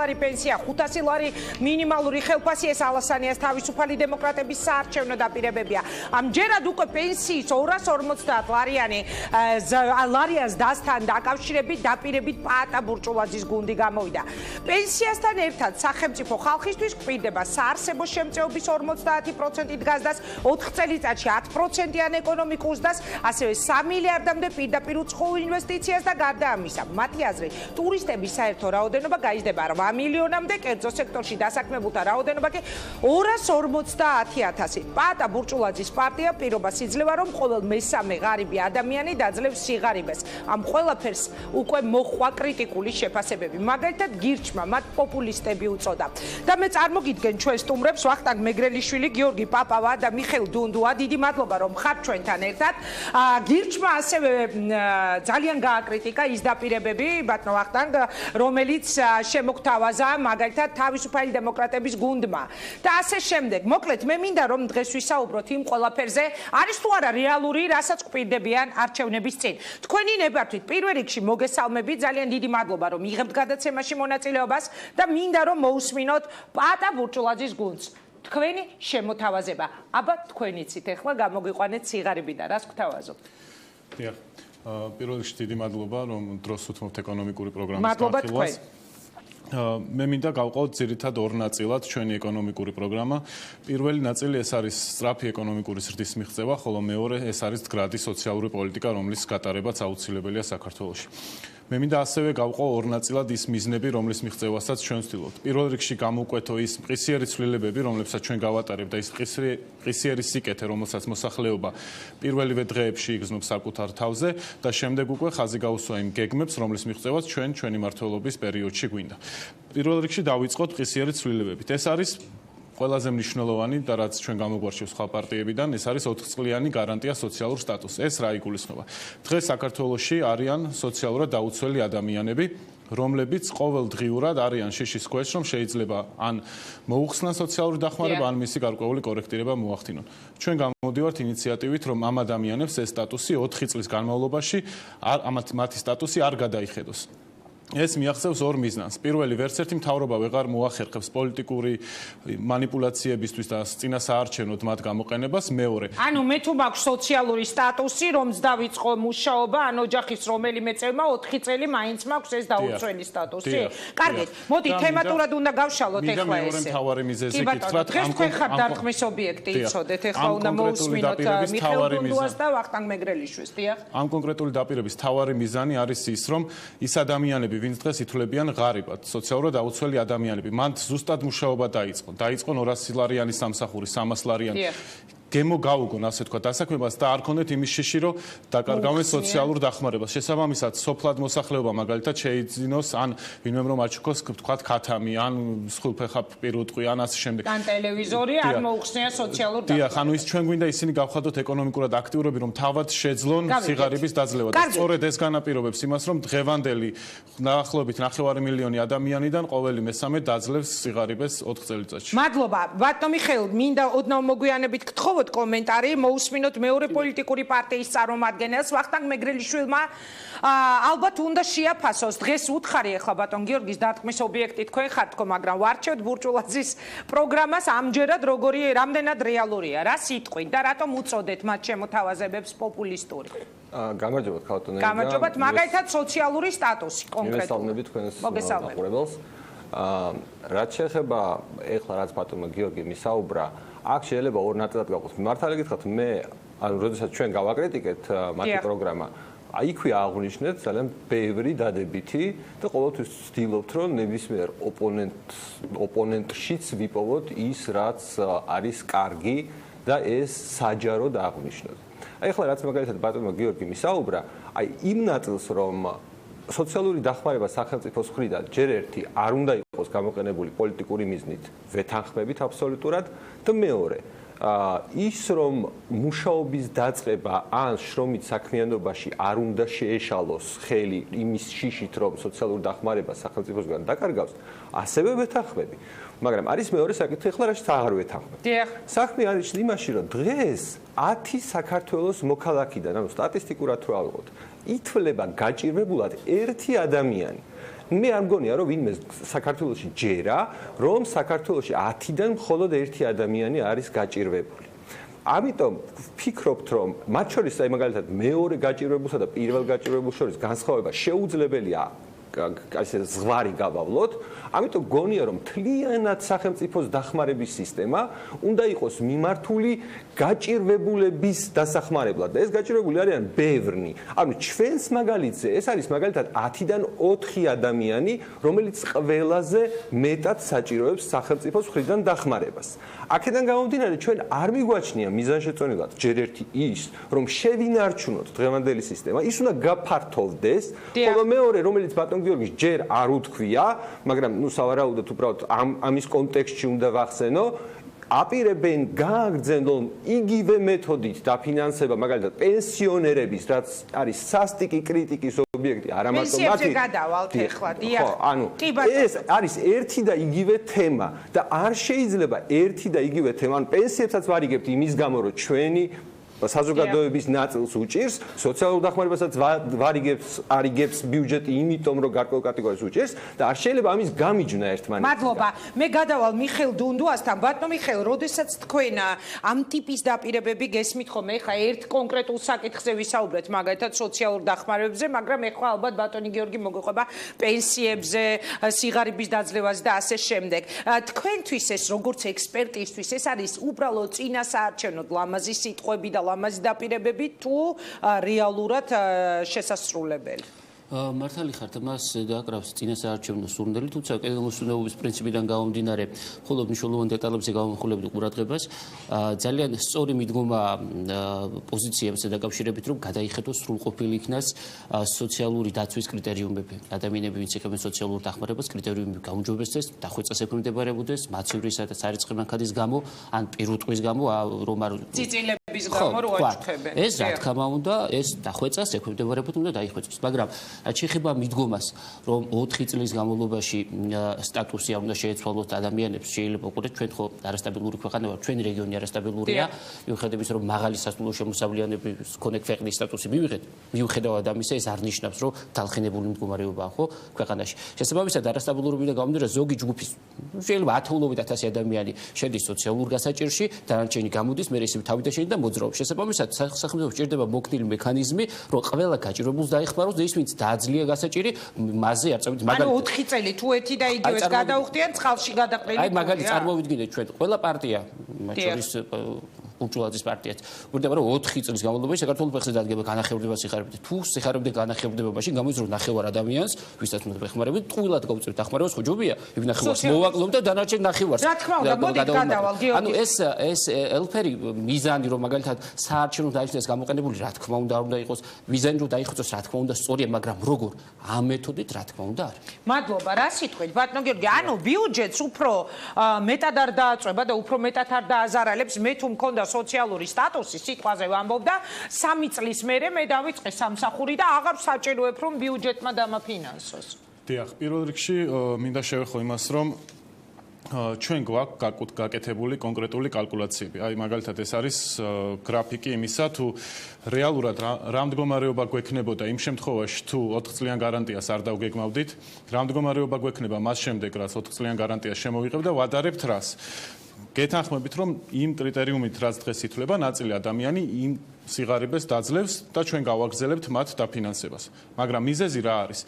ლარი პენსია, 500 ლარი მინიმალური ხელფასი, ეს ალასანიას თავისუფალი დემოკრატების საარჩევნო დაპირებებია. ამჯერად უკვე პენსიის 250 ლარიანს დასთან დაკავშირებით დაპირებით პაატა ბურჭულაძის გუნდი გამოვიდა. პენსიასთან ერთად სახელმწიფო ხალხისთვის გვპირდება საარსებო შემწეობის 50%-ით გაზდას, 4 წელიწადში 10%-იან ეკონომიკურ ზრდას, ასევე 3 მილიარდამდე პირდაპირ უცხოურ ინვესტიციას და გარდა ამისა, მათი აზრით, ტურისტების საერთო რაოდენობა გაიზრდება 8 მილიონამდე, კერძო სექტორში დასაქმებულთა რაოდენობა კი 250,000. პაატა ბურჭულაძის პარტია პირობას იძლევა, რომ ყოველ მესამე ღარიბი ადამიანი დაძლევს სიღარიბეს. ამ ყველაფერს უკვე მოჰყვა კრიტიკული შეფასებები. მაგალითად, გირჩმა მათ პოპულისტები უწოდა. და მე წარმოგიდგენ ჩვენ სტუმრებს ვახტანგ მეგრელიშვილი, გიორგი პაპავა და მიხეილ დუნდუა. დიდი მადლობა, რომ ხართ ჩვენთან ერთად. გირჩმა ასევე ძალიან გააკრიტიკა ის დაპირებები, ბატონო ვახტანგ, რომელიც შემოგთავაზა მაგალითად თავისუფალი დემოკრატების გუნდმა. და ასე შემდეგ. მოკლედ, მე მინდა რომ დღეს ვისაუბროთ იმ ყველაფერზე, არის თუ არა რეალური, რასაც გვპირდებიან არჩევნების წინ. თქვენი ნებართვით პირველ რიგში მოგესალმებით, ძალიან დიდი მადლობა, რომ იღებთ გადაცემაში მონაწილეობას და მინდა რომ მოусმინოთ პაატა ბურჭულაძის გუნდს. თქვენი შემოთავაზება. აბა თქვენი ცით ახლა გამოგიყვანეთ სიღარიბი და რას გვთავაზობთ? დიახ. პირველ რიგში დიდი მადლობა, რომ დროს უთმობთ ეკონომიკური პროგრამის მადლობა განხილვას. მე მინდა გავყავთ ძირითად ორ ნაწილად ჩვენი ეკონომიკური პროგრამა. პირველი ნაწილი ეს არის სწრაფი ეკონომიკური ზრდის მიღწევა, ხოლო მეორე ეს არის მდგრადი სოციალური პოლიტიკა, რომლის გატარებაც აუცილებელია საქართველოში. მე მინდა ასევე გავყავ ორ ნაწილად ის მიზნები, რომლის მიღწევასაც ჩვენ ვცდილობთ. პირველ რიგში გამოვკვეთო ის მყისიერი ცვლილებები, რომლებსაც ჩვენ გავატარებთ და ის მყისიერი სიკეთე, რომელსაც მოსახლეობა პირველივე დღეებში იგრძნობს საკუთარ თავზე და შემდეგ უკვე ხაზი გაუსვა იმ გეგმებს, რომლის მიღწევაც ჩვენი მმართველობის პერიოდში გვინდა. პირველ რიგში დავიწყოთ მყისიერი ცვლილებებით. ეს არის ყველაზე მნიშვნელოვანი და რაც ჩვენ გამოგვარჩევს სხვა პარტიებიდან, ეს არის 4 წლიანი გარანტია სოციალურ სტატუსს. ეს რა იგულისხმება? დღეს საქართველოში არიან სოციალურად დაუცველი ადამიანები, რომლებიც ყოველდღიურად არიან შიშის ქვეშ, რომ შეიძლება ან მოუხსნან სოციალური დახმარება, ან მისი გარკვეული კორექტირება მოახდინონ. ჩვენ გამოდივართ ინიციატივით, რომ ამ ადამიანებს ეს სტატუსი 4 წლის განმავლობაში მათი სტატუსი არ გადაიხედოს. ეს მიაღწევს ორ მიზნას. პირველი, ვერც ერთი მთავრობა ვეღარ მოახერხებს პოლიტიკური მანიპულაციებისთვის და წინასაარჩევნოდ მათ გამოყენებას. მეორე, ანუ მე თუ მაქვს სოციალური სტატუსი, რომც დავიწყო მუშაობა, ან ოჯახის რომელიმე წევმა 4 წელი მაინც მაქვს ეს დაუცველი სტატუსი. კარგით, მოდი თემატურად უნდა გავშალოთ ეხლა ესე. მეორე მთავარი მიზეზი გითხრათ, ამ თქვენ ხართ დარტყმის ობიექტი, იცოდეთ, ეხლა უნდა მოусმინოთ მიხეილ დუნდუას და ვახტანგ მეგრელიშვილს, დიახ. ამ კონკრეტული დაპირების მთავარი მიზანი არის ის, რომ ის ადამიანები ვინც დღეს ითვლებიან ღარიბად, სოციალურად დაუცველი ადამიანები, მან ზუსტად მუშაობა დაიწყო 200 ლარიანი სამსახური, 300 ლარიანი გემო გაუგონ, ასე თქვა, დასაქმებას და არ ქონდეთ იმის შიში, რომ დაკარგავენ სოციალურ დახმარებას. შესაბამისად, სოფლად მოსახლეობა მაგალითად შეიძინოს, ან ვინმე რომ აჩქოს, თქვათ, ქათამი, ან სხულფეხა პირუტყვი, ან ასე შემდეგ. ან ტელევიზორი, ან მოუხსნია სოციალურ დახმარებას. დიახ, ანუ ის ჩვენ გვინდა ისინი გავხადოთ ეკონომიკურად აქტიურები, რომ თავად შეძლონ სიღარიბის დაძლევა. და სწორედ ეს განაპირობებს იმას, რომ დღევანდელი დაახლოებით 9 მილიონი ადამიანიდან ყოველი მესამე დაძლევს სიღარიბეს 4 წელიწადში. მადლობა. ბატონო მიხეილ, მინდა ოდნავ მოგვიანებით გთხოვოთ კომენტარი, მოусმინოთ მეორე პოლიტიკური პარტიის წარმომადგენელს, ვახტანგ მეგრელიშვილმა ალბათ უნდა შეაფასოს. დღეს უთხარი ახლა ბატონ გიორგის დარტყმის ობიექტი თქვენ ხართ თქო, მაგრამ ვარჩევთ ბურჭულაძის პროგრამას ამჯერად რამდენად რეალურია, რა სიტყვით და რატომ უწოდეთ მათ შემოთავაზებებს პოპულისტური? გამარჯობათ ქალბატონო. გამარჯობათ, მაგალითად სოციალური სტატუსი კონკრეტულად. მოგესალმებით თქვენს მაყურებელს. რაც შეეხება ეხლა რაც ბატონმა გიორგი მისაუბრა, აქ შეიძლება ორ ნაწილად გავყოთ. მართალი გითხრათ, მე ანუ როდესაც ჩვენ გავაკრიტიკეთ მათი პროგრამა, აიქვე აღვნიშნეთ ძალიან ბევრი დადებითი და ყოველთვის ვცდილობთ, რომ ნებისმიერ ოპონენტშიც ვიპოვოთ ის, რაც არის კარგი და ეს საჯაროდ აღვნიშნოთ. ეხლა რაც მაგალითად ბატონმა გიორგი მისაუბრა, აი იმ ნაწილს, რომ სოციალური დახმარება სახელმწიფოს მხრიდან ჯერ ერთი არ უნდა იყოს გამოყენებული პოლიტიკური მიზნით, ვეთანხმებით აბსოლუტურად და მეორე, ის რომ მუშაობის დაწყება ან შრომით საქმიანობაში არ უნდა შეეშალოს ხელი იმის შიშით, რომ სოციალური დახმარება სახელმწიფოსგან დაკარგავს, ასევე ვეთანხმები. მაგრამ არის მეორე საკითხი, ახლა რასაც აღარ ვეთანხმებ. საქმე არის იმაში, რომ დღეს 10 საქართველოს მოქალაქიდან, ანუ სტატისტიკურად რო ავიღოთ, ითვლება გაჭირვებულად ერთი ადამიანი. მე არ მგონია რომ ვინმე საქართველოში ჯერა რომ საქართველოში 10-დან მხოლოდ ერთი ადამიანი არის გაჭირვებული. ამიტომ ვფიქრობთ რომ მათ შორის აი მაგალითად მეორე გაჭირვებულსა და პირველ გაჭირვებულს შორის განსხვავება შეუძლებელია ასე ზღვარი გავავლოთ, ამიტომ გონია რომ მთლიანად სახელმწიფოს დახმარების სისტემა უნდა იყოს მიმართული გაჭირვებულების დასახმარებლად და ეს გაჭირვებული არიან ბევრნი. ანუ ჩვენს მაგალითზე ეს არის მაგალითად 10-დან 4 ადამიანი, რომელიც ყველაზე მეტად საჭიროებს სახელმწიფოს მხრიდან დახმარებას. აქედან გამომდინარე ჩვენ არ მიგვაჩნია მიზანშეწონილად ჯერ ერთი ის, რომ შევინარჩუნოთ დღევანდელი სისტემა, ის უნდა გაფართოვდეს, ხოლო მეორე რომელიც ბატონ გიორგის ჯერ არ უთქვია, მაგრამ ნუ სავარაუდოდ უბრალოდ ამის კონტექსტში უნდა ვახსენო, აპირებენ გააგრძელონ იგივე მეთოდით დაფინანსება მაგალითად პენსიონერების, რაც არის სასტიკი კრიტიკის ობიექტი, არა მარტო მათი. პენსიებზე გადავალთ ეხლა, დიახ. ხო, ანუ ეს არის ერთი და იგივე თემა და არ შეიძლება ერთი და იგივე თემა, ანუ პენსიებსაც ვარიგებთ იმის გამო, რომ ჩვენი საზოგადოების ნაწილს უჭირს, სოციალურ დახმარებასაც არიგებს ბიუჯეტი, იმიტომ რომ გარკვეულ კატეგორიას უჭირს და არ შეიძლება ამის გამიჯვნა ერთმანეთთან. მადლობა. მე გადავალ მიხეილ დუნდუასთან. ბატონო მიხეილ, როდესაც თქვენ ამ ტიპის დაპირებები გესმით ხოლმე, ეხლა ერთ კონკრეტულ საკითხზე ვისაუბრეთ, მაგალითად სოციალურ დახმარებებზე, მაგრამ ეხლა ალბათ ბატონი გიორგი მოგეყვება პენსიებზე, სიღარიბის დაძლევაზე და ასე შემდეგ. თქვენთვის ეს როგორც ექსპერტისთვის ეს არის უბრალოდ წინასაარჩევნოდ ლამაზი სიტყვები და ლამაზი დაპირებები თუ რეალურად შესასრულებელი? მართალი ხართ, მას დააკრავს წინასაარჩევნო სურნელი, თუმცა კეთილმოსურნეობის პრინციპიდან გამომდინარე, მხოლოდ მნიშვნელოვან დეტალებზე გავამახვილებდი ყურადღებას. ძალიან სწორი მიდგომა პოზიციებზე დაკავშირებით, რომ გადაიხედოს სრულყოფილი იქნას სოციალური დაცვის კრიტერიუმები. ადამიანები, ვინც იღებენ სოციალურ დახმარებას, კრიტერიუმები გაუმჯობესდეს, დახვეწას ექვემდებარებოდეს, მაცევრისა და სარიცხი მანქანის გამო, ან პირუტყვის გამო, რომ არ წიწილების გამო რო აჩუქებენ. ეს რა თქმა უნდა, ეს დახვეწას ექვემდებარებოდ უნდა დაიხვეწოს, მაგრამ შეეხება მიდგომას, რომ 4 წლის განმავლობაში სტატუსი არ უნდა შეეცვალოს ადამიანებს, შეიძლება უყურეთ ჩვენ ხო არასტაბილური ქვეყანა ვართ, ჩვენი რეგიონი არასტაბილურია, მიუხედავად იმისა, რომ მაღალი სასულო შემოსავლიანობის მქონე ქვეყნის სტატუსი მივიღეთ, მიუხედავად ამისა ეს არ ნიშნავს, რომ დალხინებული მდგომარეობაა ხო ქვეყანაში. შესაბამისად არასტაბილურობიდან გამომდინარე ზოგი ჯგუფის შეიძლება 10-ობით 1000 ადამიანი შედის სოციალურ გასაჭირში, დანარჩენი გამოდის, მე ისევ თავიდან და მოძრაობს. შესაბამისად სახელმწიფოს სჭირდება მოქნილი მექანიზმი, რომ ყველა გაჭირვებულს დაეხმაროს და ის ვინც დააძლია გასაჭირი, მასზე არ წავიდეთ. ანუ 4 წელი თუ ერთი და იგივეს გადაუხდიან, წყალში გადაყრილი. აი მაგალითად წარმოვიდგინეთ ჩვენ ყველა პარტია, მათ შორის პუნქტუალიზმის პარტიაც. გვერდება რომ 4 წლის განმავლობაში საქართველოს ფეხზე დადგება განახევრდება სიხარებით. თუ სიხარებდა განახევრდება, მაშინ გამოდის რომ ნახევარ ადამიანს, ვისაც უნდა ეხმარებით, ტყუილად გავუწევთ დახმარებას, ხო ჯობია? იქ ნახევარს მოვაკლობ და დანარჩენ ნახევარს. რა თქმა უნდა, მოდით გადავალ გიორგი. ანუ ეს ელფერი მიზანი რომ მაგალითად საარჩევნო დაიწყოს გამოყენებული, რა თქმა უნდა, არ უნდა იყოს მიზანი რომ დაიხოცოს, რა თქმა უნდა, სწორია, მაგრამ როგორ? ამ მეთოდით, რა თქმა უნდა, არის. მადლობა, რა სიტყვით, ბატონო გიორგი, ანუ ბიუჯეტს უფრო მეტად არ დააწვება და უფრო მეტად არ დააზარალებს, მე თუ მქონდა სოციალური სტატუსი, სიტყვაზე ვამბობ და 3 წლის მერე მე დავიწყე სამსახური და აღარ საჭიროებ რომ ბიუჯეტმა დამაფინანსოს. დიახ, პირველ რიგში მინდა შევეხო იმას, რომ ჩვენ გვაქვს გაკეთებული კონკრეტული კალკულაციები. აი მაგალითად ეს არის გრაფიკი იმისა, თუ რეალურად რა მდგომარეობა გვექნებოდა იმ შემთხვევაში, თუ 4 წლიან გარანტიას არ დავგეგმავდით, რა მდგომარეობა გვექნება მას შემდეგ, რაც 4 წლიან გარანტიას შემოვიღებ და ვადარებთ რას. გეთანხმებით, რომ იმ კრიტერიუმით, რაც დღეს ითვლება, ნაწილი ადამიანი იმ სიღარიბეს დაძლევს და ჩვენ გავაგრძელებთ მათ დაფინანსებას. მაგრამ მიზეზი რა არის?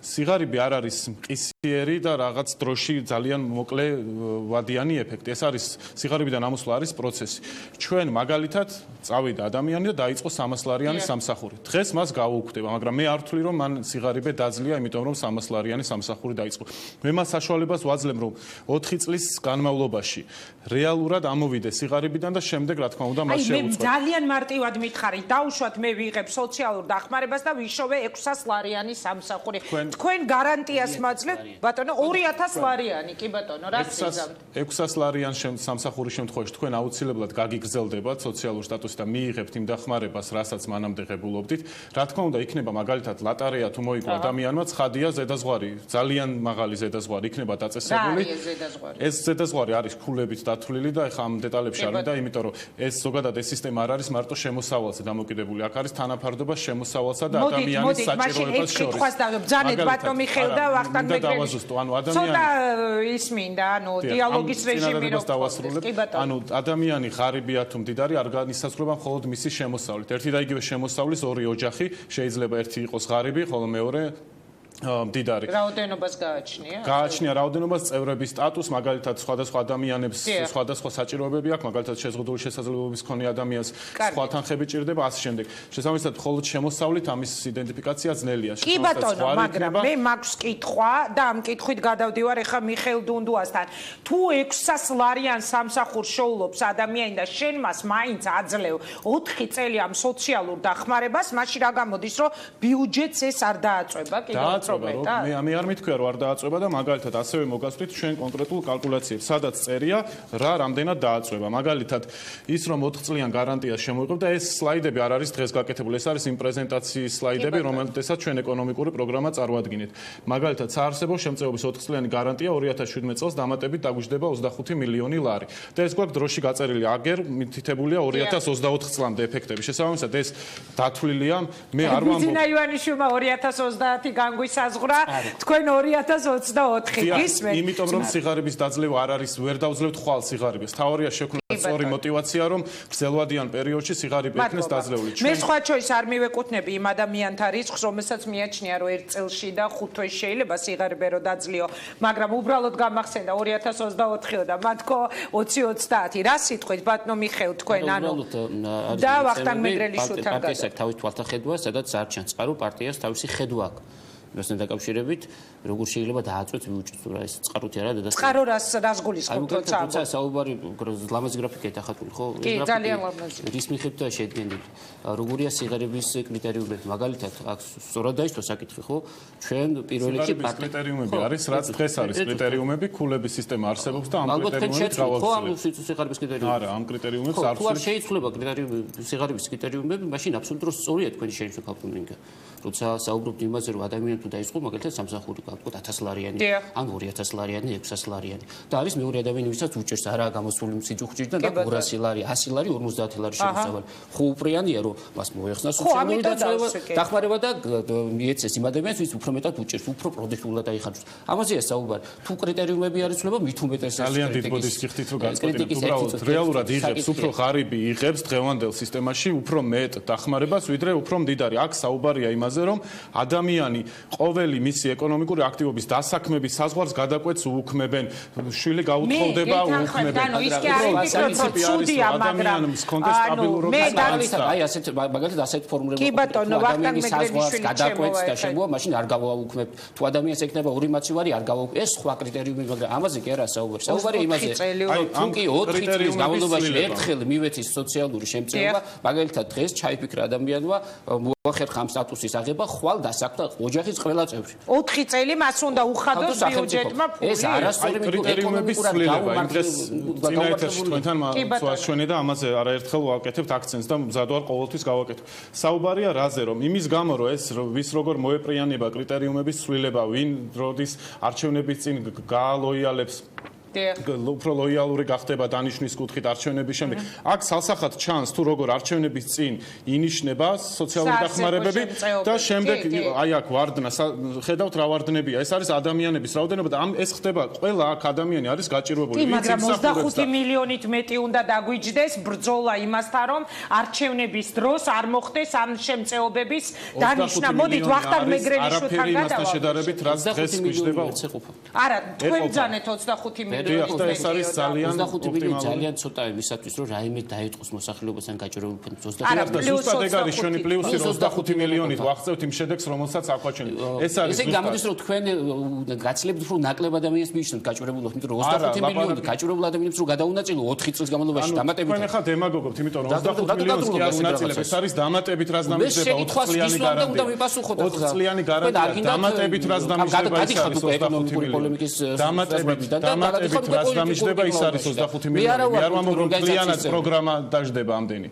სიღარიბი არ არის მყისიერი და რაღაც დროში ძალიან მოკლე ვადიანი ეფექტი. ეს არის სიღარიბიდან ამოსვლა არის პროცესი. ჩვენ მაგალითად წავიდა ადამიანი და დაიწყო 300 ლარიანი სამსახური. დღეს მას გავუკვდება, მაგრამ მე არ ვთვლი, რომ მან სიღარიბე დაძლია, იმიტომ რომ 300 ლარიანი სამსახური დაიწყო. მე მას საშუალებას ვაძლევ, რომ 4 წლის განმავლობაში რეალურად ამოვიდეს სიღარიბიდან და შემდეგ რა თქმა უნდა მას შეუწყო. მე ძალიან მარტივად მითხარით, დაუშვათ მე ვიღებ სოციალურ დახმარებას და ვიშოვე 600 ლარიანი სამსახური. თქვენ გარანტიას მაძლევთ, ბატონო, 2000 ლარიანი, კი ბატონო, რა სიზამთ? 600 ლარიან სამსახურის შემთხვევაში თქვენ აუცილებლად გაგიგრძელდებათ სოციალურ სტატუსით და მიიღებთ იმ დახმარებას, რასაც მანამდე ღებულობდით. რა თქმა უნდა, იქნება მაგალითად ლატარეა თუ მოიგო ადამიანმა, ცხადია ზედაზღვარი, ძალიან მაღალი ზედაზღვარი იქნება დაწესებული. ეს ზედაზღვარი არის ქულებით დეტალებით დათვლილი და ეხლა ამ დეტალებში არ მინდა, იმიტომ რომ ეს ზოგადად ეს სისტემა არ არის მარტო შემოსავალზე დამოკიდებული. აქ არის თანაფარდობა შემოსავალსა და ადამიანის საჭიროებას შორის. მოდით, მაშინ ბრძანეთ ბატონ მიხეილ და ვახტანგ მეგრელიშვილი. ანუ ადამიანი ცოტა ის მინდა, ანუ დიალოგის რეჟიმი რო დავასრულებ. ანუ ადამიანი ღარიბია თუ მდიდარი არ განისაზღვრება მხოლოდ მისი შემოსავლით. ერთი და იგივე შემოსავლის ორი ოჯახი შეიძლება ერთი იყოს ღარიბი, ხოლო მეორე მდიდარი. რაოდენობას გააჩნია? გააჩნია რაოდენობას, წევრების სტატუს, მაგალითად სხვადასხვა ადამიანებს სხვადასხვა საჭიროებები აქვს, მაგალითად შეზღუდული შესაძლებლობების მქონე ადამიანს სხვა თანხები ჭირდება, ასე შემდეგ. შესაბამისად, მხოლოდ შემოსავლით ამის იდენტიფიკაცია ძნელია. კი ბატონო, მაგრამ მე მაქვს კითხვა და ამ კითხვით გადავდივარ ახლა მიხეილ დუნდუასთან. თუ 600 ლარიან სამსახურს შოულობს ადამიანი და შენ მას მაინც აძლევ 4 წელი ამ სოციალურ დახმარებას, მაშინ რა გამოდის, რომ ბიუჯეტს ეს არ დააწვება კიდევ? მე არ მithქვია რომ არ დააწვება და მაგალითად ასევე მოგასწრით ჩვენ კონკრეტულ კალკულაციებს, სადაც წერია რა რამდენად დააწვება. მაგალითად ის რომ 4 წლიან გარანტიას შემოიღებ და ეს სლაიდები არ არის დღეს გაკეთებული, ეს არის იმ პრეზენტაციის სლაიდები, რომელთაც ჩვენ ეკონომიკური პროგრამა წარმოადგენთ. მაგალითად საარსებო შემწეობის 4 წლიანი გარანტია 2017 წელს დამატებით დაგვიждდება 25 მილიონი ლარი. და ეს გვაქვს დროში გაწერილი, აგერ მითითებულია 2024 წლამდე ეფექტები. შესაბამისად ეს დათვლილია, მე არ ვამბობ. ბიზინა ივანიშვილმა 2030 განგვისაზღვრა, თქვენ 2024 გისმენთ. იმიტომ რომ სიღარიბის დაძლევა არ არის, ვერ დავძლებთ ხვალ სიღარიბეს. თავარია შექმნა სწორი мотиваცია, რომ გრძელვადიან პერიოდში სიღარიბე იქნეს დაძლეული. მე სხვა შორის არ მივეკუთვნები იმ ადამიანთა რისკს, რომელსაც მიაჩნია, რომ 1 წელში და 5 თვეში შეიძლება სიღარიბე რო დაძლიო, მაგრამ უბრალოდ გამახსენდა 2024-ო და მათქო 20-30. რა სიტყვით ბატონო მიხეილ თქვენ ანუ და ვახტანგ მეგრელიშვილთან პარტიას თავის თვალთახედვა, სადაც არ ჩანს წყარო პარტიას თავისი ხედვა აქვს. მასთან დაკავშირებით, როგორ შეიძლება დააწვეთ ბიუჯეტს, რა ეს წყაროთი არა და წყარო რას გულისხმობთ, როცა საუბარი ლამაზი გრაფიკით ახატული, ხო? კი, ძალიან ლამაზი. რის მიხედვითაა შედგენილი? როგორია სიღარიბის კრიტერიუმები? მაგალითად, აქ სწორად დაიწყო საკითხი, ხო? ჩვენ პირველ რიგში კრიტერიუმები არის, რაც დღეს არის კრიტერიუმები, ქულების სისტემა არსებობს და ამ კრიტერიუმებით ხო, ამ სიღარიბის კრიტერიუმები. არა, ამ კრიტერიუმებს არ თუ არ შეიცვლება სიღარიბის კრიტერიუმები, მაშინ აბსოლუტურად სწორია თქვენი შენიშვნა ქალბატონინგა. როცა საუბრობთ იმაზე, რომ ადამიანი თუ დაიწყო მაგალითად სამსახური გავყოთ 1000 ლარიანი, ან 2000 ლარიანი, 600 ლარიანი. და არის მეორე ადამიანი, ვისაც უჭერს არა გამოსული სიძუხჭირიდან და 200 ლარი, 100 ლარი, 50 ლარი შემოსავალი. ხო უპრიანია რომ მას მოეხსნა სოციალური დახმარება და მიეცეს იმ ადამიანს, ვინც უფრო მეტად უჭერს, უფრო პროდუქტიულად აიხარჯოს. ამაზეა საუბარი. თუ კრიტერიუმები არ იცვლება, მით უმეტეს ძალიან დიდ ბოდის გიხდით რომ განსაკუთრებით უბრალოდ რეალურად იღებს უფრო ღარიბი იღებს დღევანდელ სისტემაში უფრო მეტ დახმარებას, ვიდრე უფრო მდიდარი. აქ საუბარია იმაზე, რომ ადამიანი ყოველი მისი ეკონომიკური აქტივობის დასაქმების საზღვარს გადაკვეთს უუქმებენ, შვილი გაუთხოვდება, უუქმებენ. ანუ ის კი არ იფიქროთ, რომ ცუდია, მაგრამ მე აი ასეთ მაგალითად ასეთ ფორმულირება ადამიანის საზღვარს გადაკვეთს და შემოვა, მაშინ არ გავაუქმებ. თუ ადამიანს ეკნება 2 მაცივარი არ გავაუქმებ. ეს სხვა კრიტერიუმი, მაგრამ ამაზე კი არა საუბარი. საუბარი იმაზე, თუ კი 4 წლის განმავლობაში ერთხელ მივეცის სოციალური შემწეობა, მაგალითად დღეს ჩაიფიქრა ადამიანმა მოახერხა ამ სტატუსის აღება, ხვალ დასაქმდა ოჯახის ყველა წევრი. 4 წელი მას უნდა უხადოს ბიუჯეტმა ფული. ეს არასწორი კრიტერიუმების ცვლილება. იმ დღეს წინა ეთერში თქვენთან მოვაშვენე და ამაზე არაერთხელ ვაკეთებთ აქცენტს და მზად ვარ ყოველთვის გავაკეთებ. საუბარია რაზე, რომ იმის გამო, რომ ეს ვის როგორ მოეპრიანება კრიტერიუმების ცვლილება, ვინ როდის არჩევნების წინ გაალოიალებს უფრო ლოიალური გახდება დანიშნვის კუთხით არჩევნების შემდეგ. აქ სალსახად ჩანს თუ როგორ არჩევნების წინ ინიშნება სოციალური დახმარებები და შემდეგ აი აქ ვარდნა ხედავთ რა ვარდნებია. ეს არის ადამიანების რაოდენობა და ეს ხდება ყველა აქ ადამიანი არის გაჭირვებული. მაგრამ 25 მილიონით მეტი უნდა დაგვიჯდეს ბრძოლა იმასთან, რომ არჩევნების დროს არ მოხდეს ამ შემწეობების დანიშნა. მოდით ვახტანგ მეგრელიშვილთან გადავალთ. იმასთან შედარებით რაც დღეს გვიჯდება. არა, თქვენ ბძანეთ 25 მილიონი. ეს არის ძალიან 25 მილიონი ძალიან ცოტაა იმისათვის, რომ რაიმე დაიწყოს მოსახლეობასთან გაჭირვებული ფონდის 25 არა, ზუსტად ეგ არის ჩვენი პლუსი 25 მილიონით ვახცევთ იმ შედეგს, რომელსაც აქვაჩენთ. ეს არის ზუსტად. ესე გამოდის, რომ თქვენ გაცილებით უფრო ნაკლებ ადამიანს მიიჩნევთ გაჭირებულობას, იმიტომ რომ 25 მილიონი გაჭირებულ ადამიანებს რო გადაუნაწილო 4 წლის განმავლობაში დამატებით. თქვენ ახლა დემაგოგობთ, იმიტომ რომ 25 მილიონს კი არ უნაწილებ. ეს არის დამატებით რაც დამიჯდება 4 წლიანი გარანტია. 4 წლიანი გარანტია დამატებით რაც დამიჯდება ის არის 25 მილიონი. დამატებით რაც დამიჯდება ის არის 25 მილიონი. მე არ ვამბობ რომ მთლიანად პროგრამა დაждდება ამდენი.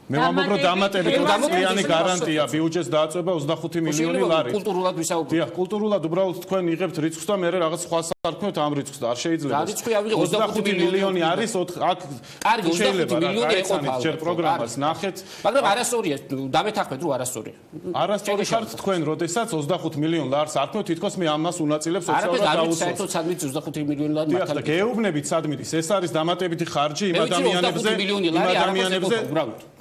მე ვამბობ რომ დამატებით 20-წლიანი გარანტია ბიუჯეტს დააწება 25 მილიონი ლარი. კულტურულად ვისაუბროთ. დიახ, კულტურულად უბრალოდ თქვენ იღებთ რიცხვს და მე რაღაც სხვა სარქმევთ ამ რიცხვს და არ შეიძლება. 25 მილიონი არის აქ კარგი 25 მილიონი ეყოფა ჯერ პროგრამას ნახეთ. მაგრამ არასწორია, დამეთანხმეთ რომ არასწორია. არასწორი ხართ თქვენ, როდესაც 25 მილიონ ლარს არქმევთ, თითქოს მე ამას უნაწილებს სოციალურად დაუწყოს. საერთოდ სადმით 25 მილიონი ლარი მართალია. დიახ, გეუბნებით სადმით, ეს არის დამატებითი ხარჯი იმ ადამიანებზე,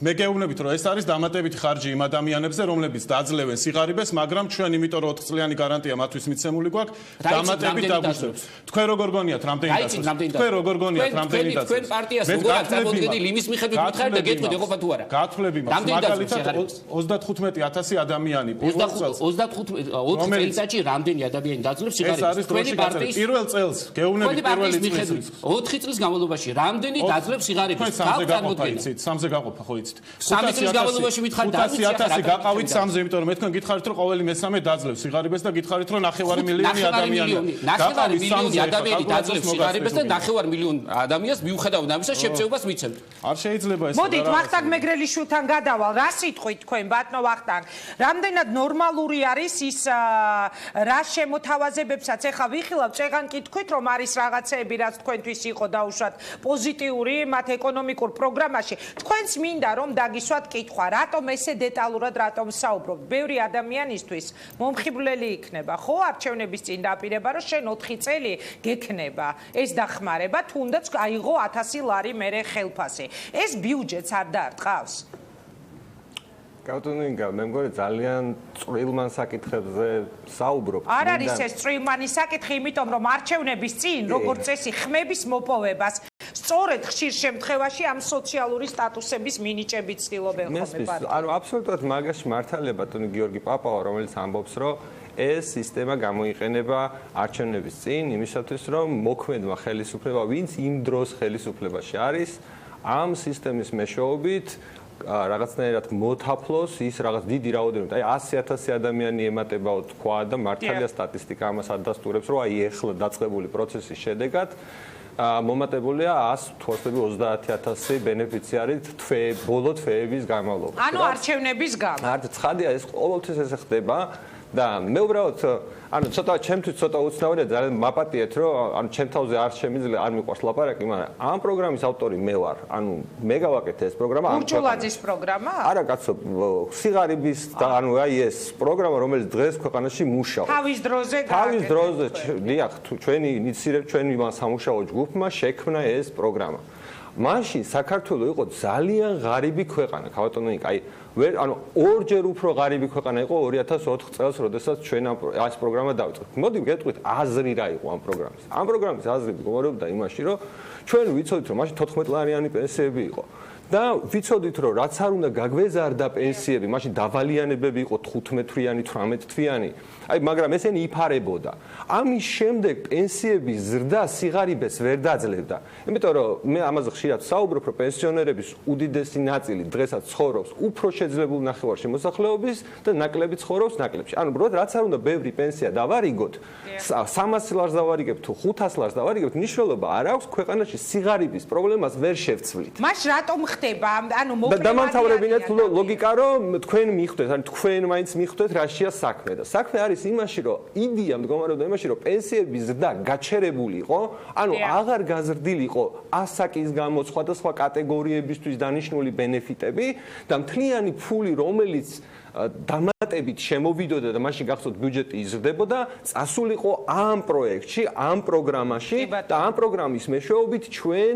მე გეუბნებით რომ ეს არის დამატებითი ხარჯი იმ ადამიანებზე, რომლებიც დაძლევენ სიღარიბეს, მაგრამ ჩვენ იმიტომ რომ 4 წლიანი გარანტია მათთვის მიცემული გვაქვს, დამატებით დაგვისწრებს. თქვენ როგორ გონიათ რამდენი დაწევს? თქვენ როგორ გონიათ რამდენი დაწევს? თქვენ პარტიას როგორ წარმოდგენილი იმის მიხედვით მითხარით და გეტყვით ეყოფა თუ არა? გათვლები მაქვს, მაგალითად 35000 ადამიანი 24 წელიწადში რამდენი ადამიანი დაძლევს სიღარიბეს? თქვენი პარტიის პირველ წელს გეუბნებით პირველი წლის 4 წლის განმავლობაში რამდენი დაძლევს სიღარიბეს? სამზე გაყოფა ხო იცით? 3 წლის განმავლობაში მითხარით და 500000 გაყავით 3-ზე, იმიტომ რომ მე თქვენ გითხარით რომ ყოველი მესამე დაძლევს სიღარიბეს და გითხარით რომ 9 მილიონი ადამიანი. 9 მილიონი ადამიანი დაძლევს სიღარიბეს და 9 მილიონი ადამიანს მიუხედავად ამისა შეწევებას მიცემთ. არ შეიძლება ეს. მოდით ვახტანგ მეგრელიშვილთან გადავალ. რა სიტყვით თქვენ ბატონო ვახტანგ? რამდენად ნორმალური არის ის რა შემოთავაზებებსაც ეხლა ვიხილავთ წეგან კითხვით რომ არის რაღაცეები რაც თქვენთვის იყო დაუშვათ პოზიტიური მათ ეკონომიკურ პროგრამაში. თქვენს მინდა რომ დაგისვათ კითხვა, რატომ ესე დეტალურად რატომ საუბრობთ? ბევრი ადამიანისთვის მომხიბვლელი იქნება, ხო, არჩევნების წინ დაპირება, რომ შენ 4 წელი გექნება ეს დახმარება, თუნდაც აიღო 1000 ლარი მერე ხელფასი. ეს ბიუჯეტს არ დაარტყავს? კავტონინგა, მე მგონი ძალიან წვრილმან საკითხებზე საუბრობ. არ არის ეს წვრილმანი საკითხი, იმიტომ რომ არჩევნების წინ, როგორც წესი, ხმების მოპოვებას სწორედ ხშირ შემთხვევაში ამ სოციალური სტატუსების მინიჭებით ცდილობენ ხოლმე პარტია. ანუ აბსოლუტურად მაგაში მართალია ბატონი გიორგი პაპავა, რომელიც ამბობს, რომ ეს სისტემა გამოიყენება არჩევნების წინ იმისათვის, რომ მოქმედმა ხელისუფლება, ვინც იმ დროს ხელისუფლებაში არის, ამ სისტემის მეშვეობით რაღაცნაირად მოთაფლოს ის რაღაც დიდი რაოდენობით, აი 100,000 ადამიანი ემატებაო თქვა და მართალია სტატისტიკა ამას ადასტურებს, რომ აი ეხლა დაწყებული პროცესის შედეგად მომატებულია 130,000 ბენეფიციარი ბოლო თვეების განმავლობაში. ანუ არჩევნების გამო. ცხადია ეს ყოველთვის ესე ხდება და მე უბრალოდ ანუ ჩემთვის ცოტა უცნაურია ძალიან მაპატიეთ რომ ანუ ჩემ თავზე არ შემიძლია არ მიყვარს ლაპარაკი, მაგრამ ამ პროგრამის ავტორი მე ვარ. ანუ მე გავაკეთე ეს პროგრამა ამ ურჯულაძის პროგრამა? არა კაცო, სიღარიბის და ანუ აი ეს პროგრამა რომელიც დღეს ქვეყანაში მუშაობს. თავის დროზე დიახ, ჩვენი ინიციირება ჩვენი სამუშაო ჯგუფმა შექმნა ეს პროგრამა. მაშინ საქართველოს იყო ძალიან ღარიბი ქვეყანა, ქავატონიკა, აი ანუ ორჯერ უფრო ღარიბი ქვეყანა იყო 2004 წელს, როდესაც ჩვენ ეს პროგრამა დავიწყეთ. მოდი გეტყვით აზრი რა იყო ამ პროგრამის. ამ პროგრამის აზრი მდგომარეობდა იმაში, რომ ჩვენ ვიცოდით, რომ მაშინ 14 ლარიანი პენსიები იყო. და ვიცოდით, რომ რაც არ უნდა გაგვეზარდა პენსიები, მაშინ დავალიანებები იყო 15 თვიანი, 18 თვიანი. აი, მაგრამ ესენი იფარებოდა. ამის შემდეგ პენსიების ზრდა სიღარიბეს ვერ დაძლევდა. იმიტომ რომ მე ამაზე ხშირად საუბრობ, რომ პენსიონერების უდიდესი ნაწილი დღესაც ცხოვრობს უფრო შეძლებულ ნახევარში მოსახლეობის და ნაკლები ცხოვრობს ნაკლებში. ანუ უბრალოდ რაც არ უნდა ბევრი პენსია დავარიგოთ, 300 ლარს დავარიგებთ თუ 500 ლარს დავარიგებთ, მნიშვნელობა არ აქვს ქვეყანაში სიღარიბის პრობლემას ვერ შევცვლით. მაშ რატომ ხდება? ანუ მოკლედ დამთავრებინეთ ლოგიკა, რომ თქვენ მიხვდეთ, ანუ თქვენ მაინც მიხვდეთ რაშია საქმე და საქმე არის იმაში, რომ იდეა მდგომარეობდა იმაში, რომ პენსიების ზრდა გაჩერებული იყო, ანუ აღარ გაზრდილი იყო ასაკის გამო სხვადასხვა კატეგორიებისთვის დანიშნული ბენეფიტები და მთლიანი ფული, რომელიც დამატებით შემოვიდოდა და მაშინ გახსოვთ ბიუჯეტი იზრდებოდა, წასულიყო ამ პროექტში, ამ პროგრამაში და ამ პროგრამის მეშვეობით ჩვენ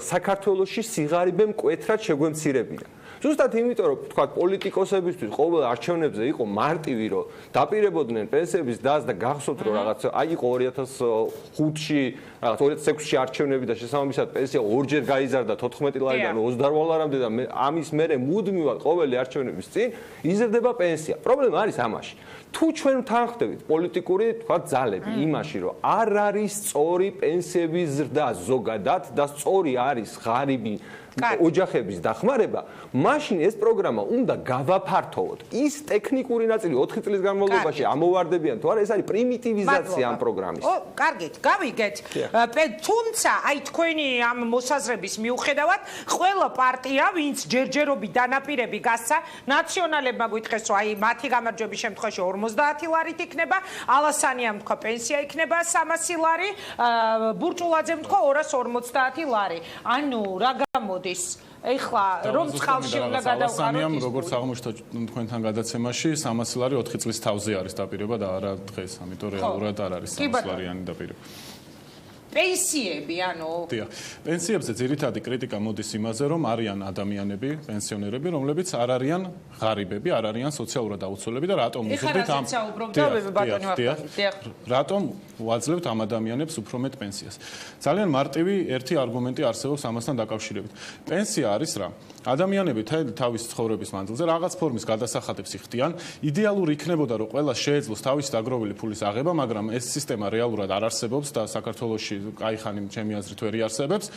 საქართველოში სიღარიბე მკვეთრად შეგვემცირებინა. ზუსტად იმიტომ, რომ თქვა პოლიტიკოსებისთვის ყოველ არჩევნებზე იყო მარტივი, რომ დაპირებოდნენ პენსიების დაზს და გახსოვთ, რომ რაღაც აი იყო 2005-ში, რაღაც 2006-ში არჩევნები და შესაბამისად პენსია ორჯერ გაიზარდა 14 ლარიდან 28 ლარამდე და ამის მერე მუდმივად ყოველი არჩევნების წინ იზრდება პენსია. პრობლემა არის ამაში. თუ ჩვენ თანხმდებით პოლიტიკური თქვა ძალები იმაში, რომ არ არის სწორი პენსიების ზრდა ზოგადად და სწორი არის ღარიბი ოჯახების დახმარება, მაშინ ეს პროგრამა უნდა გავაფართოვოთ. ის ტექნიკური ნაწილი 4 წლის განმავლობაში ამოვარდებიან თუ არა, ეს არის პრიმიტივიზაცია ამ პროგრამის. კარგით, გავიგეთ. თუმცა, აი თქვენი ამ მოსაზრების მიუხედავად, ყველა პარტია, ვინც ჯერჯერობით დანაპირები გასცა, ნაციონალებმა გითხეს, რომ აი მათი გამარჯვების შემთხვევაში 50 ლარით იქნება, ალასანიამ თქვა პენსია იქნება 300 ლარი, ბურჭულაძემ თქვა 250 ლარი. ანუ რა გამოდის? ეხლა რომ წყალში უნდა გადავყაროთ ის როგორც აღმოჩნდა თქვენთან გადაცემაში 300 ლარი 4 წლის თავზე არის დაპირება და არა დღეს, ამიტომ რეალურად არ არის 300 ლარიანი დაპირება. პენსიები, ანუ პენსიებზე ძირითადი კრიტიკა მოდის იმაზე, რომ არიან ადამიანები, პენსიონერები, რომლებიც არ არიან ღარიბები, არ არიან სოციალურად დაუცველები და რატომ მივხვდით ამ რატომ ვაძლევთ ამ ადამიანებს უფრო მეტ პენსიას. ძალიან მარტივი ერთი არგუმენტი არსებობს ამასთან დაკავშირებით. პენსია არის რა? ადამიანები თავის ცხოვრების მანძილზე რაღაც ფორმის გადასახადებს იხდიან. იდეალური იქნებოდა, რომ ყველა შეეძლოს თავის დაგროვილი ფულის აღება, მაგრამ ეს სისტემა რეალურად არ არსებობს და საქართველოში კაიხანი ჩემი აზრით ვერ იარსებებს.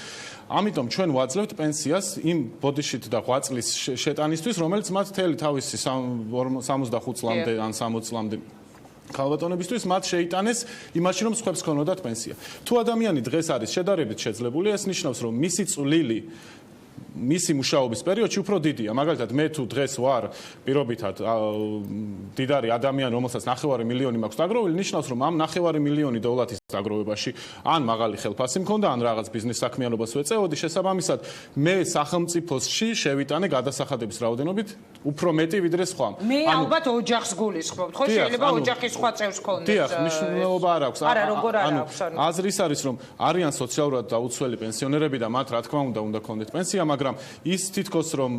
ამიტომ ჩვენ ვაძლევთ პენსიას იმ ბოდიშით და 8 წლის შეტანისთვის, რომელიც მათ თელი თავისი 65 წლამდე ან 60 წლამდე ქალბატონებისთვის მათ შეიტანეს იმაში, რომ სხვებს ქონოდათ პენსია. თუ ადამიანი დღეს არის შედარებით შეძლებული, ეს ნიშნავს, რომ მისი წვლილი მისი მუშაობის პერიოდში უფრო დიდია. მაგალითად, მე თუ დღეს ვარ პირობითად დიდარი ადამიანი, რომელსაც 9 მილიონი მაქვს დაგროვილი, ნიშნავს, რომ ამ 9 მილიონი დოლარის დაგროვებაში ან მაღალი ხელფასი მქონდა, ან რაღაც ბიზნეს საქმიანობას ვეწეოდი, შესაბამისად, მე სახელმწიფოში შევიტანე გადასახადების რაოდენობით უფრო მეტი ვიდრე სხვა. მე ალბათ ოჯახს გულისხმობთ, ხო? შეიძლება ოჯახის სხვა წევრს ქონდეს. დიახ, მნიშვნელობა არ აქვს. არა, როგორ არ აქვს. აზრის არის, რომ არიან სოციალურად დაუცველი პენსიონერები და მათ რა თქმა უნდა ქონდეთ პენსია, მაგრამ ის თითქოს რომ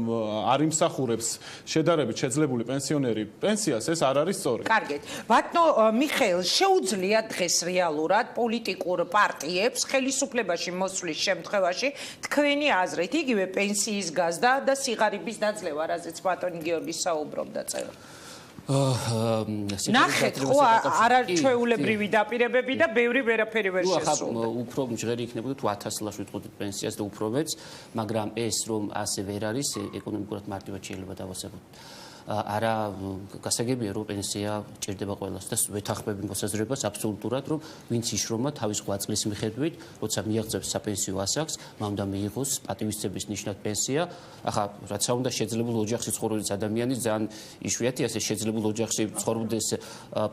არ იმსახურებს შედარებით შეძლებული პენსიონერი პენსიას, ეს არ არის სწორი. კარგით. ბატონო მიხეილ, შეუძლია დღეს რეალურად პოლიტიკურ პარტიებს ხელისუფლებაში მოსვლის შემთხვევაში თქვენი აზრით იგივე პენსიის გაზდა და სიღარიბის დაძლევა, რაზეც ბატონი გიორგი საუბრობდა წერო. ნახეთ ხო არაჩვეულებრივი დაპირებები და ბევრი ვერაფერი ვერ შესრულდა. უფრო მჟღერი იქნებოდა თუ 1000 ლარს ვიტყოდით პენსიას და უფრო მეც, მაგრამ ეს რომ ასე ვერ არის, ეკონომიკურად მარტივად შეიძლება დავასებოთ. არა გასაგებია რომ პენსია ჭირდება ყველას და ვეთანხმები მოსაზრებას აბსოლუტურად რომ ვინც იშრომა თავის 8 წლის მიხედვით როცა მიაღწევს საპენსიო ასაკს მან უნდა მიიღოს პატივისცემის ნიშნად პენსია. ახლა რაც უნდა შეძლებულ ოჯახში ცხოვრობს ადამიანი ძალიან იშვიათია ეს შეძლებულ ოჯახში ცხოვრობს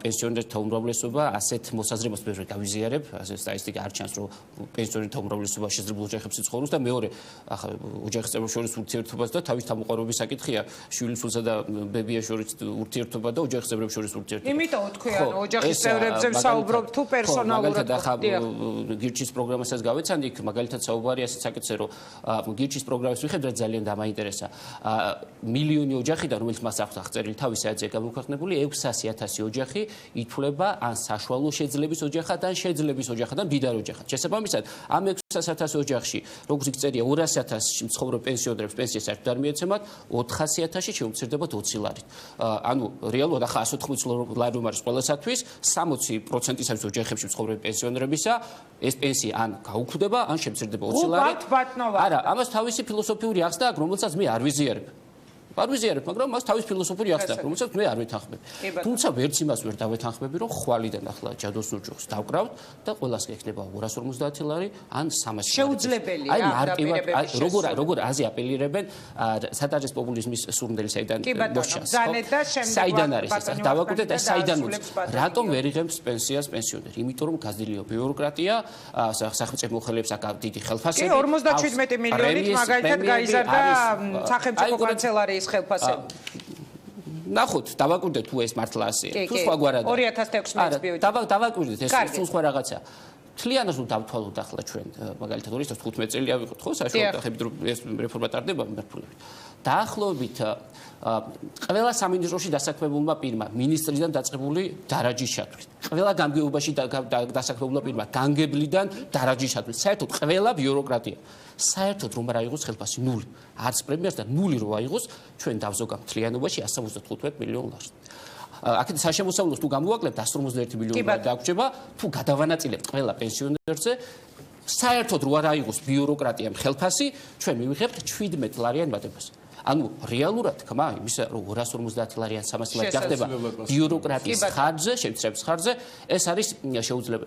პენსიონერთა უმრავლესობა ასეთ მოსაზრებას ვერ გავიზიარებ ასე სტატისტიკა არ ჩანს რომ პენსიონერთა უმრავლესობა შეძლებულ ოჯახებში ცხოვრობს და მეორე ახლა ოჯახის წევრებს შორის ურთიერთობას და თავის თავმოყრობის საკითხია შვილისულსა და ბებია შორის ურთიერთობა და ოჯახის წევრებს შორის ურთიერთობა. იმიტომ თქვენ ოჯახის წევრებზე საუბრობთ თუ პერსონალურად. ახლა გირჩის პროგრამასაც გავეცანდი, იქ მაგალითად საუბარია ასეთ საკითხზე, რომ გირჩის პროგრამის მიხედვით ძალიან დამაინტერესა. მილიონი ოჯახიდან, რომელიც მას აქვს აღწერილი თავის საიტზე გამოქვეყნებული, 600,000 ოჯახი ითვლება ან საშუალო შეძლების ოჯახად, ან შეძლების ოჯახად, ან მდიდარ ოჯახად. შესაბამისად, ამ 600,000 ოჯახში, როგორც იქ წერია 200,000 მცხოვრებ პენსიონერებს პენსია საერთოდ არ მიეცემათ, 400,000-ში შეუმცირდებათ 20 ლარით. ანუ რეალურად ახლა 180 ლარი რომ არის ყველასათვის, 60%-ისთვის ოჯახებში მცხოვრები პენსიონერებისა ეს პენსია ან გაუქმდება, ან შემცირდება 20 ლარით. არა, ამას თავისი ფილოსოფიური ახსნა აქვს, რომელსაც მე არ ვიზიარებ. არ ვიზიარებ, მაგრამ მას თავის ფილოსოფიური ახსნა აქვს, რომელსაც მე არ ვეთანხმები. თუმცა ვერც იმას ვერ დავეთანხმები, რომ ხვალიდან ახლა ჯადოს ნურჯოს დავკრავთ და ყველას გექნება 250 ლარი ან 300 ლარი. შეუძლებელია აი მარტივად როგორ აზე აპელირებენ სატარის პოპულიზმის სურნელი საიდან მოსჩანს. საიდან არის ეს? დავაკვირდეთ ეს საიდან მოდის. რატომ ვერ იღებს პენსიას პენსიონერი? იმიტომ რომ გაზრდილია ბიუროკრატია, სახელმწიფო მოხელეებს აქვს დიდი ხელფასები. 57 მილიონით მაგალითად გაიზარდა სახელმწიფო კანცელარიის ხელფასები. ნახოთ, დავაკვირდეთ თუ ეს მართლა ასეა. თუ სხვაგვარად. 2016 წლით. დავაკვირდეთ ეს თუ სხვა რაღაცა. თლიანად რომ დავთვალოთ ახლა ჩვენ მაგალითად 2015 წელი ავიღოთ ხო საშუალო ხებით რომ ეს რეფორმა ტარდება მერფულებით. დაახლოებით ყველა სამინისტროში დასაქმებულმა პირმა მინისტრიდან დაწყებული დარაჯის ჩათვლით. ყველა გამგეობაში დასაქმებულმა პირმა განგებლიდან დარაჯის ჩათვლით. საერთოდ ყველა ბიუროკრატია. საერთოდ რომ არ აიღოს ხელფასი 0. არც პრემიას და 0 რო აიღოს ჩვენ დავზოგავთ თლიანობაში 175 მილიონ ლარს. აქეთ საშემოსავლოს თუ გამოვაკლებთ 151 მილიონი ლარი დაგვრჩება, თუ გადავანაწილებთ ყველა პენსიონერზე, საერთოდ რო არ აიღოს ბიუროკრატიამ ხელფასი, ჩვენ მივიღებთ 17 ლარიან მატებას. ანუ რეალურად თქმა იმისა, რომ 250 ლარი ან 300 ლარი გახდება ბიუროკრატიის ხარჯზე, შემცირების ხარჯზე, ეს არის შეუძლებელი.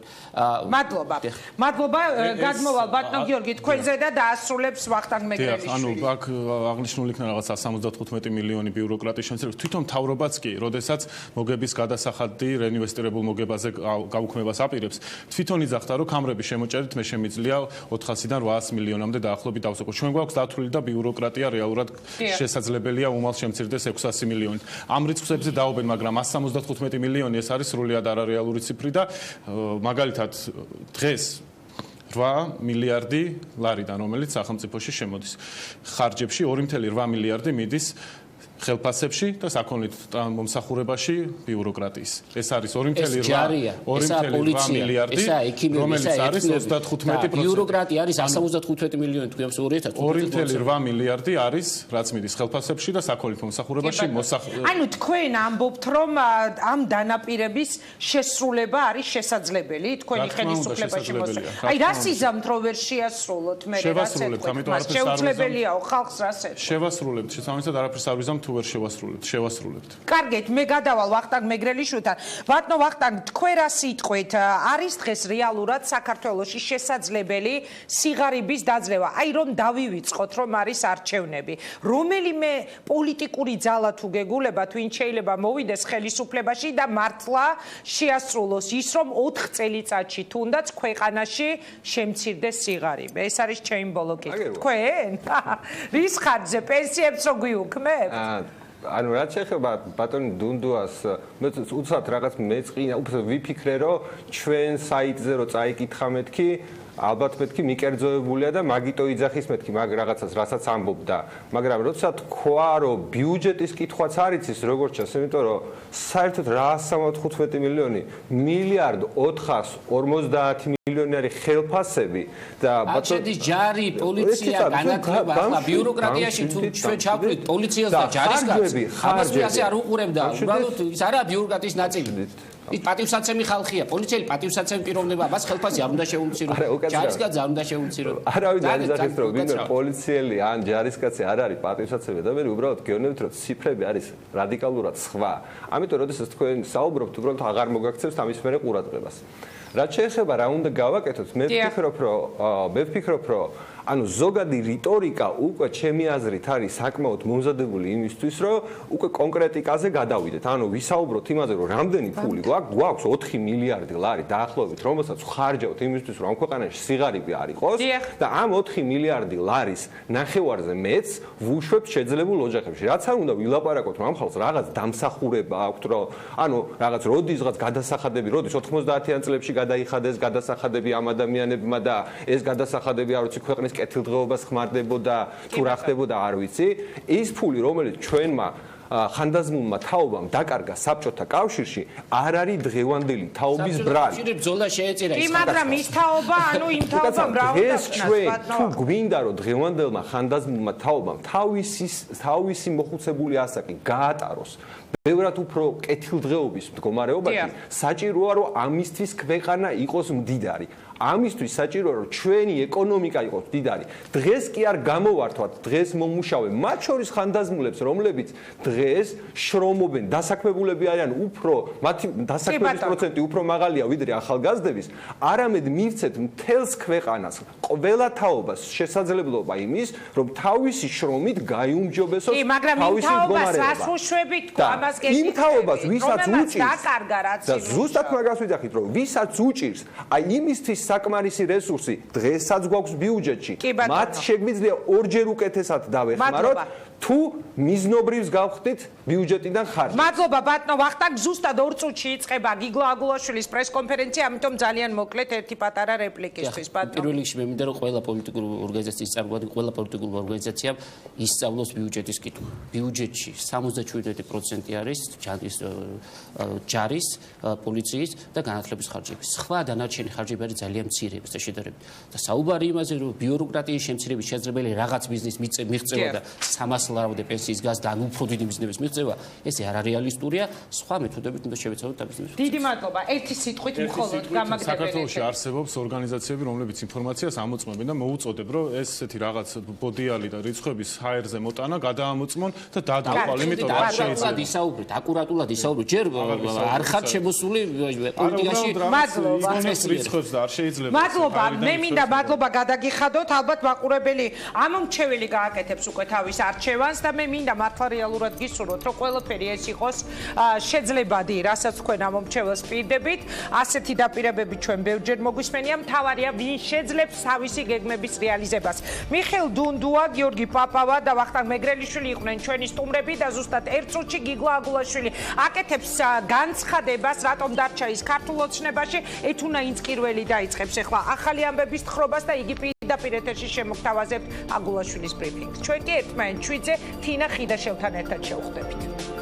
მადლობა, გადმოვალ ბატონო გიორგი თქვენზე და დაასრულებს ვახტანგ მეგრელიშვილი. ანუ აქ აღნიშნული იქნა რაღაცა 75 მილიონი ბიუროკრატიის შემცირება. თვითონ მთავრობაც კი, როდესაც მოგების გადასახადი რეინვესტირებულ მოგებაზე გაუქმებას აპირებს, თვითონ იძახდა, რომ კამრების შემოჭერით მე შემიძლია 400-დან 800 მილიონამდე დაახლოებით დავსაკუთრებო. ჩვენ გვაქვს დათვლილი და ბიუროკრატია რეალურად შესაძლებელია უმალ შემცირდეს 600 მილიონით. ამ რიცხვებზე დაობენ, მაგრამ 175 მილიონი ეს არის სრულიად არარეალური ციფრი და მაგალითად დღეს 8 მილიარდი ლარიდან, რომელიც სახელმწიფოში შემოდის. ხარჯებში 2.8 მილიარდი მიდის ხელფასებში და საქონლით მომსახურებაში ბიუროკრატიის. ეს არის 2.8 მილიარდი, რომელიც არის 35%. ბიუროკრატია არის 175 მილიონი, თქვენ 2.8 მილიარდი არის, რაც მიდის ხელფასებში და საქონლით მომსახურებაში. ანუ თქვენ ამბობთ, რომ ამ დანაპირების შესრულება არის შესაძლებელი, თქვენი ხელისუფლებაში მოსა. აი რას იზამთ, რომ ვერ შეასრულოთ მე რაც ეთქვით, შეუძლებელიაო ხალხს რას ეთქვით. შევასრულებთ, შესაბამისად არაფერს არ ვიზამ თუ ვერ შევასრულებთ. კარგით, მე გადავალ ვახტანგ მეგრელიშვილთან. ბატონო ვახტანგ, თქვენ რა სიტყვით, არის დღეს რეალურად საქართველოში შესაძლებელი სიღარიბის დაძლევა? აი რომ დავივიწყოთ, რომ არის არჩევნები. რომელიმე პოლიტიკური ძალა თუ გეგულებათ, ვინ შეიძლება მოვიდეს ხელისუფლებაში და მართლა შეასრულოს ის, რომ 4 წელიწადში თუნდაც ქვეყანაში შემცირდეს სიღარიბე. ეს არის ჩემი ბოლო კითხვა. თქვენ? რის ხარჯზე პენსიებს რო გვიუქმებთ? ანუ რაც შეეხება ბატონი დუნდუას, მე უცბად რაღაც მეწყინა, უბრალოდ ვიფიქრე, რომ ჩვენ საიტზე რო წაიკითხა მეთქი, ალბათ მეთქი მიკერძოებულია და მაგიტო იძახის მეთქი მაგ რაღაცას, რასაც ამბობდა. მაგრამ როცა თქვა, რომ ბიუჯეტის კითხვაც არ იცის, როგორც ჩანს, იმიტომ რომ საერთოდ 175 მილიონი, 1.450 მილიონი არის ხელფასები და ბატონის ჯარი, პოლიცია, განათლება, ახლა ბიუროკრატიაში თუ ჩვენ ჩავკვდით პოლიციას და ჯარისკაცს, ამას ასე არ უყურებდა. უბრალოდ ის არა ბიუროკრატიის ნაწილი. ის პატივსაცემი ხალხია, პოლიციელი პატივსაცემი პიროვნება, მას ხელფასი არ უნდა შეუმციროს, ჯარისკაცს არ უნდა შეუმციროს. არავინ არ იძახის, რომ ვინმე პოლიციელი ან ჯარისკაცი არ არის პატივსაცემი და მე უბრალოდ გეუბნებით, რომ ციფრები არის რადიკალურად სხვა. ამიტომ როდესაც თქვენ საუბრობთ, უბრალოდ აღარ მოგაქცევთ ამის მერე ყურადღებას. რაც შეეხება რა უნდა გავაკეთოთ, მე ვფიქრობ, რომ ანუ ზოგადი რიტორიკა უკვე ჩემი აზრით არის საკმაოდ მომზადებული იმისთვის, რომ უკვე კონკრეტიკაზე გადავიდეთ. ანუ ვისაუბროთ იმაზე, რომ რამდენი ფული გვაქვს 4 მილიარდი ლარი დაახლოებით, რომელსაც ხარჯავთ იმისთვის, რომ ამ ქვეყანაში სიღარიბე არ იყოს და ამ 4 მილიარდი ლარის ნახევარზე მეც ვუშვებ შეძლებულ ოჯახებში. რაც არ უნდა ვილაპარაკოთ, რომ ამ ხალხს რაღაც დამსახურება აქვს, რომ ანუ რაღაც როდის რაღაც გადასახადები, როდის 90-იან წლებში გადაიხადეს გადასახადები ამ ადამიანებმა და ეს გადასახადები არ ვიცი ქვეყნის კეთილდღეობას ხმარდებოდა თუ რა ხდებოდა არ ვიცი. ის ფული, რომელიც ჩვენმა ხანდაზმულმა თაობამ დაკარგა საბჭოთა კავშირში, არ არის დღევანდელი თაობის ბრალი. ბრძოლა შეეწირა ის. კი, მაგრამ ის თაობა, ანუ იმ თაობამ ეს ჩვენ თუ გვინდა რომ დღევანდელმა ხანდაზმულმა თაობამ თავისი მოხუცებული ასაკი გაატაროს ბევრად უფრო კეთილდღეობის მდგომარეობაში, საჭიროა რომ ამისთვის ქვეყანა იყოს მდიდარი. ამისთვის საჭიროა რომ ჩვენი ეკონომიკა იყოს მდიდარი. დღეს კი არ გამოვართვათ, დღეს მომუშავე მათ შორის ხანდაზმულებს, რომლებიც დღეს შრომობენ, დასაქმებულები არიან უფრო, მათი დასაქმების პროცენტი უფრო მაღალია ვიდრე ახალგაზრდების, არამედ მივცეთ მთელს ქვეყანას, ყველა თაობას შესაძლებლობა იმის, რომ თავისი შრომით გაიუმჯობესოს თავისი მდგომარეობა. იმ თაობას, ვისაც უჭირს და ზუსტად მაგას ვიძახით, რომ ვისაც უჭირს, აი იმისთვის საკმარისი რესურსი დღესაც გვაქვს ბიუჯეტში. მათ შეგვიძლია ორჯერ უკეთესად დავეხმაროთ, თუ მიზნობრივს გავხდით ბიუჯეტიდან ხარჯს. მადლობა ბატონო ვახტანგ, ზუსტად 2 წუთში იწყება გიგლა აგულაშვილის პრესკონფერენცია, ამიტომ ძალიან მოკლედ ერთი პატარა რეპლიკისთვის ბატონო. პირველ რიგში მე მინდა რომ ყველა პოლიტიკური ორგანიზაციის წარმომადგენელი, ყველა პოლიტიკური ორგანიზაციამ ისწავლოს ბიუჯეტის კითხვა. ბიუჯეტში 77% არის ჯარის, პოლიციის და განათლების ხარჯები. სხვა დანარჩენი ხარჯები არის ძალიან მცირე შედარებით. და საუბარი იმაზე რომ ბიუროკრატიის შემცირების შესაძლებელი რაღაც ბიზნეს მიღწევა და 300 განსხვავებული პენსიის გასდა ან უფრო დიდი მიზნების მიღწევა, ესე არარეალისტურია. სხვა მეთოდებით უნდა შევეცადოთ ამის მიღწევა. დიდი მადლობა. ერთი სიტყვით მხოლოდ გამაგრებელი. საქართველოში არსებობს ორგანიზაციები, რომლებიც ინფორმაციას ამოწმებენ და მოუწოდებ, რომ ესეთი რაღაც ბოდიალი და რიცხვების ჰაერზე მოტანა გადაამოწმონ და დადაყვალ, იმიტომ არ შეიძლება. ისაუბრეთ, აკურატულად ისაუბრეთ. ჯერ არ ხართ შემოსული პოლიტიკაში. მადლობა. ეს რიცხვებს და არ შეიძლება. მადლობა, მე მინდა მადლობა გადაგიხადოთ, ალბათ მაყურებელი ამომრჩეველი გააკეთებს უკვე თავის არჩევანს და მე მინდა მართლა რეალურად გისურვოთ, რომ ყველაფერი ეს იყოს შეძლებადი, რასაც თქვენ ამომრჩეველს პირდებით. ასეთი დაპირებები ჩვენ ბევრჯერ მოგვისმენია, მთავარია ვინ შეძლებს თავისი გეგმების რეალიზებას. მიხეილ დუნდუა, გიორგი პაპავა და ვახტანგ მეგრელიშვილი იყვნენ ჩვენი სტუმრები და ზუსტად ერთ წუთში გიგლა აგულაშვილი აკეთებს განცხადებას, რატომ დარჩა ის ქართულ ოცნებაში, ეთუნა ინწკირველი დაიწყებს ახლა ახალი ამბების თხრობას და იგი პირდაპირ ეთერში შემოგთავაზებთ აგულაშვილის ბრიფინგს. ჩვენ კი ერთმანეთს ჩვიდზე თინა ხიდაშელთან ერთად შევხვდებით.